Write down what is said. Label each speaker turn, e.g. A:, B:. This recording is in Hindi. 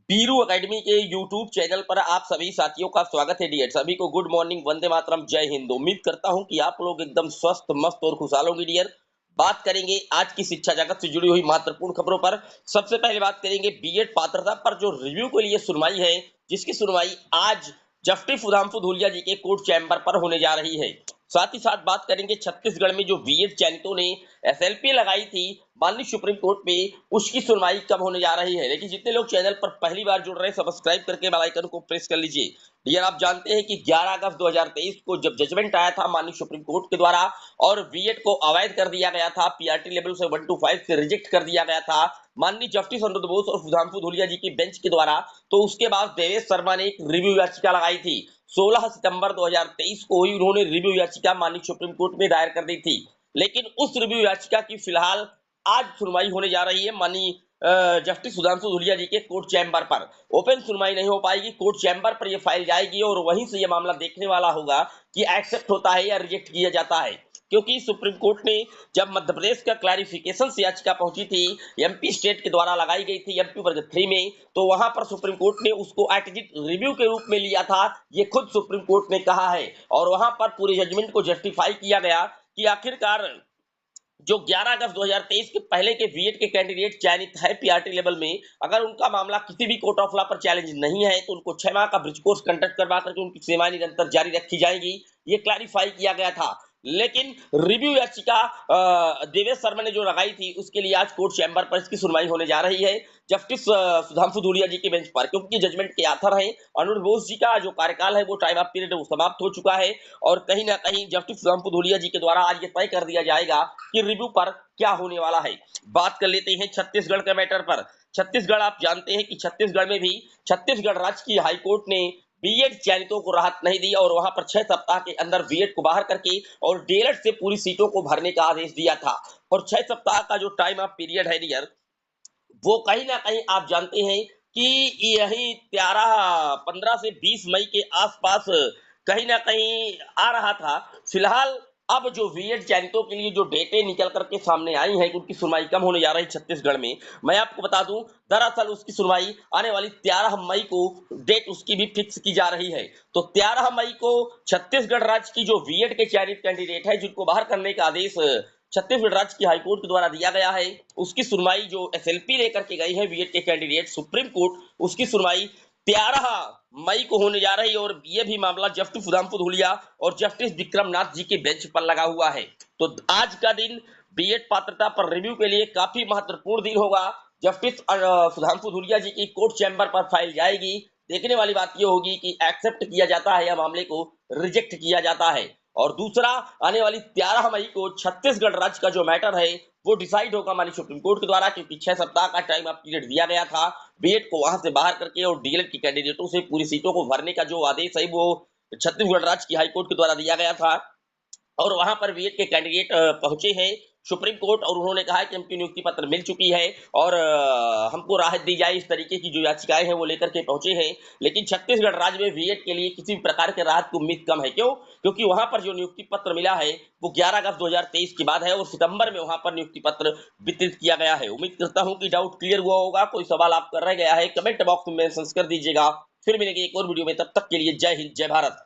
A: बीरू एकेडमी के यूट्यूब चैनल पर आप सभी साथियों का स्वागत है डियर। सभी को गुड मॉर्निंग, वंदे मातरम, जय हिंद। उम्मीद करता हूं कि आप लोग एकदम स्वस्थ, मस्त और खुशहाल होंगे डियर। बात करेंगे आज की शिक्षा जगत से जुड़ी हुई महत्वपूर्ण खबरों पर। सबसे पहले बात करेंगे बीएड पात्रता पर जो रिव्यू के लिए सुनवाई है, जिसकी सुनवाई आज जस्टिस सुधांशु धूलिया जी के कोर्ट चैम्बर पर होने जा रही है। साथ ही साथ बात करेंगे छत्तीसगढ़ में जो बीएड चयनितों ने एसएलपी लगाई थी माननीय सुप्रीम कोर्ट में, उसकी सुनवाई कब होने जा रही है। लेकिन जितने लोग चैनल पर पहली बार जुड़ रहे हैं, सब्सक्राइब करके बेल आइकन को प्रेस कर लीजिए। डियर, आप जानते हैं कि 11 अगस्त 2023 को जब जजमेंट आया था माननीय सुप्रीम कोर्ट के द्वारा और बीएड को अवैध कर दिया गया था, पीआरटी लेवल से 1 to 5 से रिजेक्ट कर दिया गया था माननीय जस्टिस अनिरुद्ध बोस और सुधांशु धूलिया जी की बेंच के द्वारा, तो उसके बाद देवेश शर्मा ने एक रिव्यू याचिका लगाई थी। 16 सितंबर 2023 को ही उन्होंने रिव्यू याचिका माननीय सुप्रीम कोर्ट में दायर कर दी थी। लेकिन उस रिव्यू याचिका की फिलहाल आज सुनवाई होने जा रही है माननीय जस्टिस सुधांशु धूलिया जी के कोर्ट चैम्बर पर। ओपन सुनवाई नहीं हो पाएगी, कोर्ट चैम्बर पर यह फाइल जाएगी और वहीं से यह मामला देखने वाला होगा कि एक्सेप्ट होता है या रिजेक्ट किया जाता है। क्योंकि सुप्रीम कोर्ट ने जब मध्य प्रदेश का क्लैरिफिकेशन से याचिका पहुंची थी, एमपी स्टेट के द्वारा लगाई गई थी एमपी वर्ग 3 में, तो वहां पर सुप्रीम कोर्ट ने उसको एटजिट रिव्यू के रूप में लिया था। ये खुद सुप्रीम कोर्ट ने कहा है और वहां पर पूरे जजमेंट को जस्टिफाई किया गया कि आखिरकार जो 11 अगस्त 2023 के पहले के बीएड के कैंडिडेट चयनित है पीआरटी लेवल में, अगर उनका मामला किसी भी कोर्ट ऑफ लॉ पर चैलेंज नहीं है तो उनको 6 माह का ब्रिज कोर्स कंडक्ट करवा करके उनकी सेवाएं निरंतर जारी रखी जाएगी। ये क्लैरिफाई किया गया था। लेकिन रिव्यू याचिका देवेश शर्मा ने जो लगाई थी, उसके लिए आज कोर्ट चैम्बर पर इसकी सुनवाई होने जा रही है जस्टिस सुधांशु धूलिया जी के बेंच पर। क्योंकि जजमेंट के आथर हैं अनिरुद्ध बोस जी का जो कार्यकाल है, वो टाइम ऑफ पीरियड समाप्त हो चुका है और कहीं ना कहीं जस्टिस सुधांशु धूलिया जी के द्वारा आज ये तय कर दिया जाएगा कि रिव्यू पर क्या होने वाला है। बात कर लेते हैं छत्तीसगढ़ के मैटर पर। छत्तीसगढ़, आप जानते हैं कि छत्तीसगढ़ में भी छत्तीसगढ़ राज्य की हाईकोर्ट ने बीएड चयनितों को राहत नहीं दी और वहां पर 6 सप्ताह के अंदर बीएड को बाहर करके और डीएलएड से पूरी सीटों को भरने का आदेश दिया था। और 6 सप्ताह का जो टाइम ऑफ पीरियड है डियर, वो कहीं ना कहीं आप जानते हैं कि यही 15 से 20 मई के आसपास कहीं ना कहीं आ रहा था। फिलहाल अब जो बीएड चयनितों के लिए जो डेटें निकल करके सामने आई हैं, उनकी सुनवाई कम होने जा रही है छत्तीसगढ़ में। मैं आपको बता दूं, दरअसल उसकी सुनवाई आने वाली 13 मई को डेट उसकी भी फिक्स की जा रही है। तो 13 मई को छत्तीसगढ़ राज्य की जो बीएड के चयनित कैंडिडेट है, जिनको बाहर करने का आदेश छत्तीसगढ़ राज्य की हाईकोर्ट के द्वारा दिया गया है, उसकी सुनवाई जो एसएलपी लेकर के गई है बीएड के कैंडिडेट सुप्रीम कोर्ट, उसकी सुनवाई 13 मई को होने जा रही है। और ये भी मामला जस्टिस सुधांशु धूलिया और जस्टिस विक्रमनाथ जी के बेंच पर लगा हुआ है। तो आज का दिन बीएड पात्रता पर रिव्यू के लिए काफी महत्वपूर्ण दिन होगा। जस्टिस सुधांशु धूलिया जी की कोर्ट चैम्बर पर फाइल जाएगी। देखने वाली बात यह होगी कि एक्सेप्ट किया जाता है या मामले को रिजेक्ट किया जाता है। और दूसरा, आने वाली 13 मई को छत्तीसगढ़ राज्य का जो मैटर है, वो डिसाइड होगा माननीय सुप्रीम कोर्ट के द्वारा। क्योंकि 6 सप्ताह का टाइम ऑफ पीरियड दिया गया था बीएड को वहां से बाहर करके और डीएलएड के कैंडिडेटों से पूरी सीटों को भरने का जो आदेश है, वो छत्तीसगढ़ राज्य की हाईकोर्ट के द्वारा दिया गया था। और वहां पर बीएड के कैंडिडेट पहुंचे हैं सुप्रीम कोर्ट और उन्होंने कहा है कि हमकी नियुक्ति पत्र मिल चुकी है और हमको राहत दी जाए, इस तरीके की जो याचिकाएं हैं वो लेकर के पहुंचे हैं। लेकिन छत्तीसगढ़ राज्य में बीएड के लिए किसी भी प्रकार के राहत की उम्मीद कम है। क्यों? क्योंकि वहां पर जो नियुक्ति पत्र मिला है वो 11 अगस्त 2023 के बाद है और सितंबर में वहां पर नियुक्ति पत्र वितरित किया गया है। उम्मीद करता हूं कि डाउट क्लियर हुआ होगा। कोई सवाल आपका रह गया है, कमेंट बॉक्स में मेंशन कर दीजिएगा। फिर मिलेंगे एक और वीडियो में, तब तक के लिए जय हिंद, जय भारत।